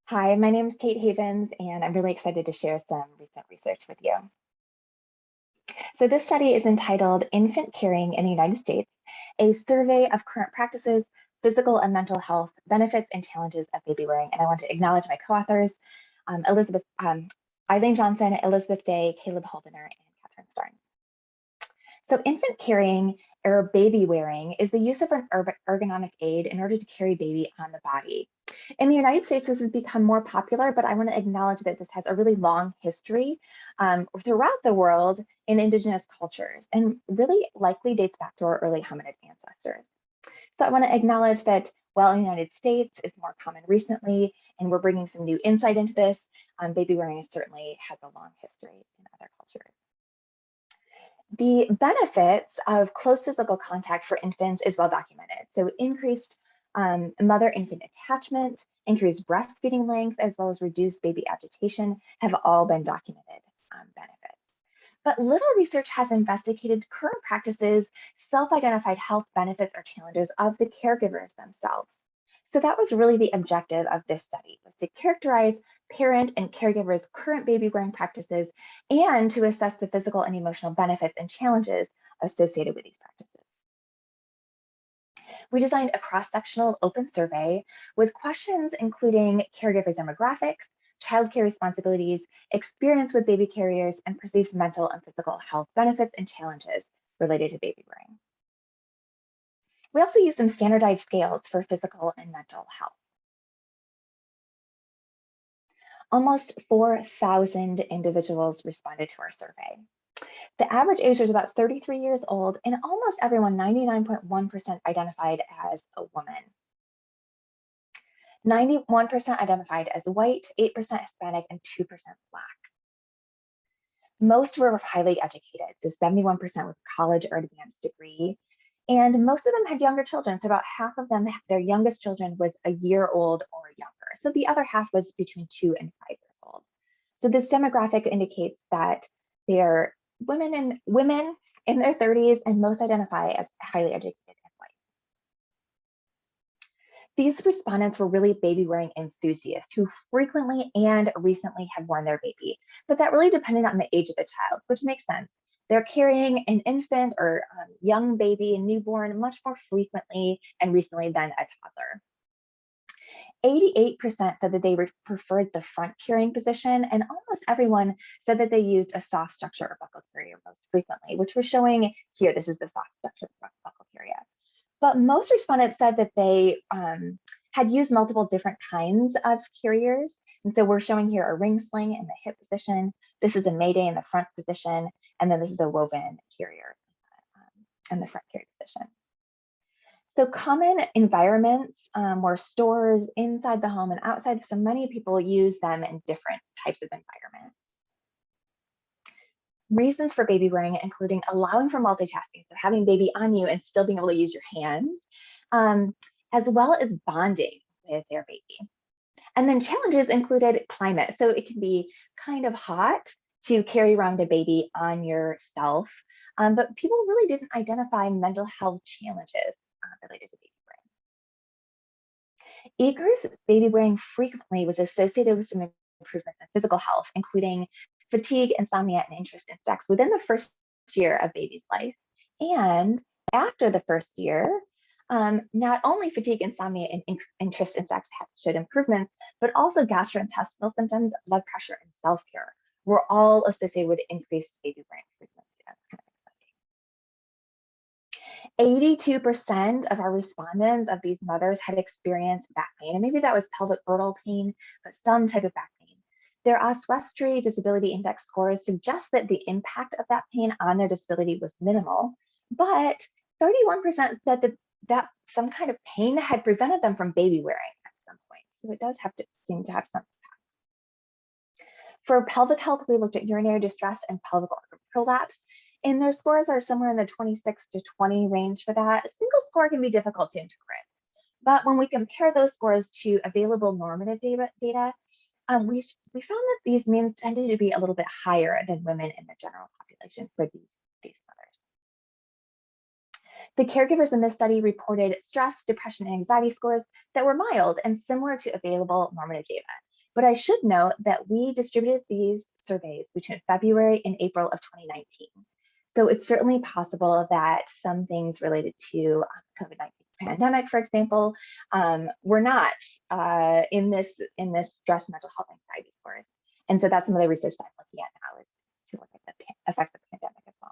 Hi, my name is Kate Havens, and I'm really excited to share some recent research with you. So this study is entitled Infant Carrying in the United States, a survey of current practices, physical and mental health benefits and challenges of baby wearing. And I want to acknowledge my co-authors, Eileen Johnson, Elizabeth Day, Caleb Holdener, and Catherine Starnes. So infant carrying or baby wearing is the use of an ergonomic aid in order to carry baby on the body. In the United States, this has become more popular, but I want to acknowledge that this has a really long history throughout the world in indigenous cultures and really likely dates back to our early hominid ancestors. So I want to acknowledge that while in the United States is more common recently, and we're bringing some new insight into this, baby wearing certainly has a long history in other cultures. The benefits of close physical contact for infants is well documented. So increased mother-infant attachment, increased breastfeeding length, as well as reduced baby agitation have all been documented benefits. But little research has investigated current practices, self-identified health benefits or challenges of the caregivers themselves. So that was really the objective of this study, was to characterize parent and caregivers' current baby wearing practices and to assess the physical and emotional benefits and challenges associated with these practices. We designed a cross-sectional open survey with questions including caregiver demographics, childcare responsibilities, experience with baby carriers, and perceived mental and physical health benefits and challenges related to baby wearing. We also used some standardized scales for physical and mental health. Almost 4,000 individuals responded to our survey. The average age was about 33 years old, and almost everyone, 99.1%, identified as a woman. 91% identified as white, 8% Hispanic, and 2% Black. Most were highly educated, so 71% with a college or advanced degree. And most of them had younger children. So about half of them, their youngest children was a year old or younger. So the other half was between 2 and 5 years old. So this demographic indicates that they are women in their 30s, and most identify as highly educated and white. These respondents were really baby wearing enthusiasts who frequently and recently had worn their baby, but that really depended on the age of the child, which makes sense. They're carrying an infant or young baby and newborn much more frequently and recently than a toddler. 88% said that they preferred the front carrying position, and almost everyone said that they used a soft structure or buckle carrier most frequently, which we're showing here. This is the soft structure buckle carrier. But most respondents said that they had used multiple different kinds of carriers. And so we're showing here a ring sling in the hip position. This is a mayday in the front position. And then this is a woven carrier in the front carry position. So common environments were stores inside the home and outside. So many people use them in different types of environments. Reasons for baby wearing, including allowing for multitasking, so having baby on you and still being able to use your hands, as well as bonding with their baby. And then challenges included climate. So it can be kind of hot to carry around a baby on yourself, but people really didn't identify mental health challenges related to baby wearing. Eager's baby wearing frequently was associated with some improvements in physical health, including fatigue, insomnia, and interest in sex within the first year of baby's life. And after the first year, not only fatigue, insomnia, and interest in sex showed improvements, but also gastrointestinal symptoms, blood pressure, and self-care were all associated with increased baby wearing frequency. That's kind of exciting. 82% of our respondents of these mothers had experienced back pain, and maybe that was pelvic girdle pain, but some type of back pain. Their Oswestry Disability Index scores suggest that the impact of that pain on their disability was minimal, but 31% said that some kind of pain had prevented them from baby wearing at some point. So it does seem to have some impact. For pelvic health, we looked at urinary distress and pelvic organ prolapse, and their scores are somewhere in the 26 to 20 range for that. A single score can be difficult to interpret, but when we compare those scores to available normative data, we found that these means tended to be a little bit higher than women in the general population for these mothers. The caregivers in this study reported stress, depression, and anxiety scores that were mild and similar to available normative data. But I should note that we distributed these surveys between February and April of 2019. So it's certainly possible that some things related to COVID-19 pandemic, for example, were not in this stress mental health anxiety scores. And so that's some of the research that I'm looking at now, is to look at the effects of the pandemic as well.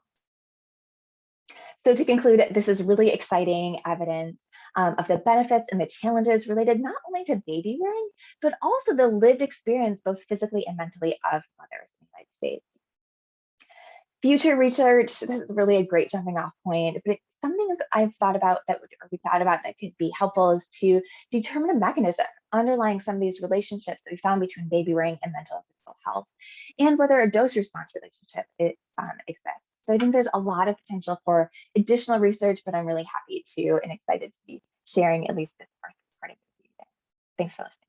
So to conclude, this is really exciting evidence of the benefits and the challenges related not only to baby wearing, but also the lived experience, both physically and mentally, of mothers in the United States. Future research, this is really a great jumping off point, but something that I've thought about that we thought about that could be helpful is to determine a mechanism underlying some of these relationships that we found between baby wearing and mental and physical health, and whether a dose response relationship exists. So I think there's a lot of potential for additional research, but I'm really happy to and excited to be sharing at least this part of the video today. Thanks for listening.